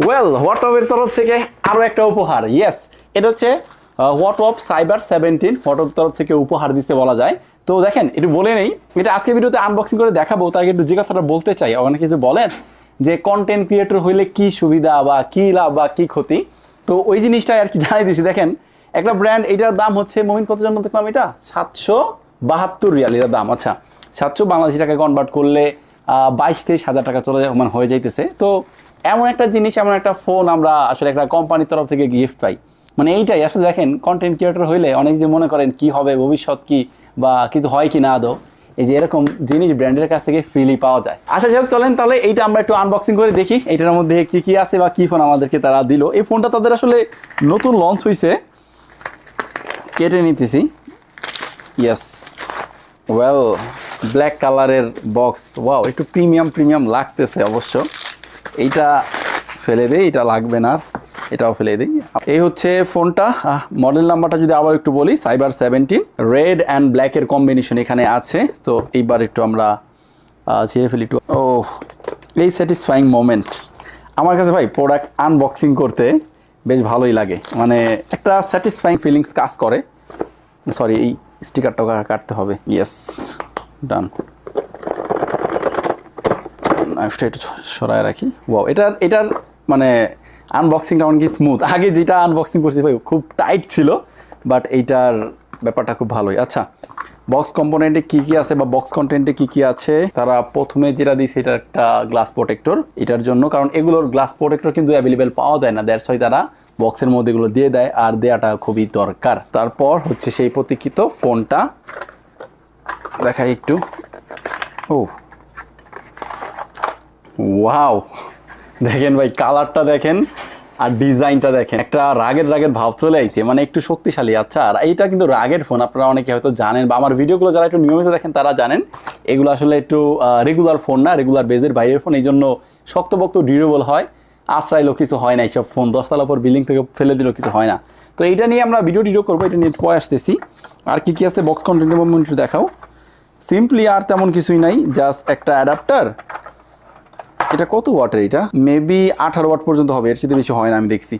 Well হোয়াটঅপের তরফ থেকে আরও একটা উপহার। ইয়েস, এটা হচ্ছে হোয়াটঅপ সাইবার 17 হোয়াটঅপ তরফ থেকে উপহার দিতে বলা যায়। তো দেখেন একটু বলে নেই, এটা আজকে ভিডিওতে আনবক্সিং করে দেখাবো, তার আগে একটু যে কথাটা বলতে চাই, অনেক কিছু বলেন যে কন্টেন্ট ক্রিয়েটর হইলে কি সুবিধা বা কি লাভ বা কি ক্ষতি, তো ওই জিনিসটাই আর কি জানাই দিছি। দেখেন একটা ব্র্যান্ড, এটার দাম হচ্ছে মমিন কত জন্য দেখলাম, এটা 772 রিয়াল এর দাম। আচ্ছা, 700 বাংলাদেশি টাকায় কনভার্ট করলে 22-23 হাজার টাকা চলে মানে হয়ে যাইতেছে। তো এমন একটা জিনিস, এমন একটা ফোন আমরা আসলে একটা কোম্পানির তরফ থেকে গিফট পাই, মানে এইটাই আসলে দেখেন কন্টেন্ট ক্রিয়েটর হইলে অনেক যে মনে করেন কি হবে ভবিষ্যৎ কি বা কিছু হয় কি না আদৌ, এই যে এরকম জিনিস ব্র্যান্ডের কাছ থেকে ফ্রিলি পাওয়া যায়। আচ্ছা যাই হোক, চলেন তাহলে এইটা আমরা একটু আনবক্সিং করে দেখি এইটার মধ্যে কি কি আছে বা কি ফোন আমাদেরকে তারা দিল। এই ফোনটা তাদের আসলে নতুন লঞ্চ হয়েছে, কেটে নিতেছি। ইয়েস, ওয়েল ব্ল্যাক কালারের বক্স, ওয়াও একটু প্রিমিয়াম লাগতেছে অবশ্য। এইটা ফেলে দেই, এটা লাগবে না, এটাও ফেলে দিই। এই হচ্ছে ফোনটা, মডেল নাম্বারটা যদি আবার একটু বলি, সাইবার 17, রেড অ্যান্ড ব্ল্যাকের কম্বিনেশন এখানে আছে। তো এইবার একটু আমরা ছিঁড়ে ফেলি একটু। ও এই স্যাটিসফাইং মোমেন্ট আমার কাছে ভাই, প্রোডাক্ট আনবক্সিং করতে বেশ ভালোই লাগে, মানে একটা স্যাটিসফাইং ফিলিংস কাজ করে। সরি, এই স্টিকারটাও কাটতে হবে। ইয়েস, ডান। নাইফটা একটু সরায় রাখি। ওয়াও, এটার মানে আনবক্সিংটা অনেক স্মুথ। আগে যেটা আনবক্সিং করছি ভাই খুব টাইট ছিল, বাট এইটার ব্যাপারটা খুব ভালোই। আচ্ছা, বক্স কম্পোনেন্টে কি কি আছে বা বক্স কন্টেন্টে কি কি আছে, তারা প্রথমে যেটা দিয়েছে এটা একটা গ্লাস প্রোটেক্টর এটার জন্য, কারণ এগুলোর গ্লাস প্রোটেক্টর কিন্তু অ্যাভেলেবেল পাওয়া যায় না, দ্যাটস ওয়াই তারা বক্সের মধ্যে এগুলো দিয়ে দেয়, আর দেওয়াটা খুবই দরকার। তারপর হচ্ছে সেই প্রতীক্ষিত ফোনটা দেখাই একটু। ও ওয়াও, দেখেন ভাই কালারটা দেখেন আর ডিজাইনটা দেখেন, একটা রাগের ভাব চলে আইছে, মানে একটু শক্তিশালী। আচ্ছা, আর এইটা কিন্তু রাগের ফোন, আপনারা অনেকে হয়তো জানেন বা আমার ভিডিওগুলো যারা একটু নিয়মিত দেখেন তারা জানেন এগুলো আসলে একটু রেগুলার ফোন না, রেগুলার বেজের বাইরের ফোন, এই জন্য শক্তপোক্ত ডিউরেবল হয়, আশ্রাইলেও কিছু হয় না, এইসব ফোন 10 তলা পর বিল্ডিং থেকে ফেলে দিলেও কিছু হয় না। তো এইটা নিয়ে আমরা ভিডিও করবো, এটা নিয়ে পরে আসতেছি। আর কি কি আছে বক্স কন্টেন্টের একটু দেখাও। সিম্পলি আর তেমন কিছুই নাই, জাস্ট একটা অ্যাডাপ্টার। এটা কত ওয়াটের? এটা মেবি 18 ওয়াট পর্যন্ত হবে, এর চেয়ে বেশি হয় না আমি দেখছি।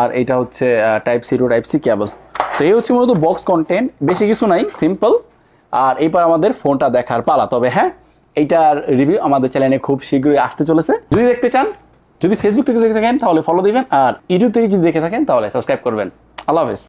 আর এটা হচ্ছে type C to type C cable. তো এই হচ্ছে মূলত বক্স কন্টেন্ট, বেশি কিছু নাই, সিম্পল। আর এইবার আমাদের ফোনটা দেখার পালা। তবে হ্যাঁ, এইটার রিভিউ আমাদের চ্যানেলে খুব শীঘ্রই আসতে চলেছে। যদি দেখতে চান, যদি ফেসবুক থেকে দেখে থাকেন তাহলে ফলো দিবেন, আর ইউটিউব থেকে যদি দেখে থাকেন তাহলে সাবস্ক্রাইব করবেন। আল্লাহ হাফেজ।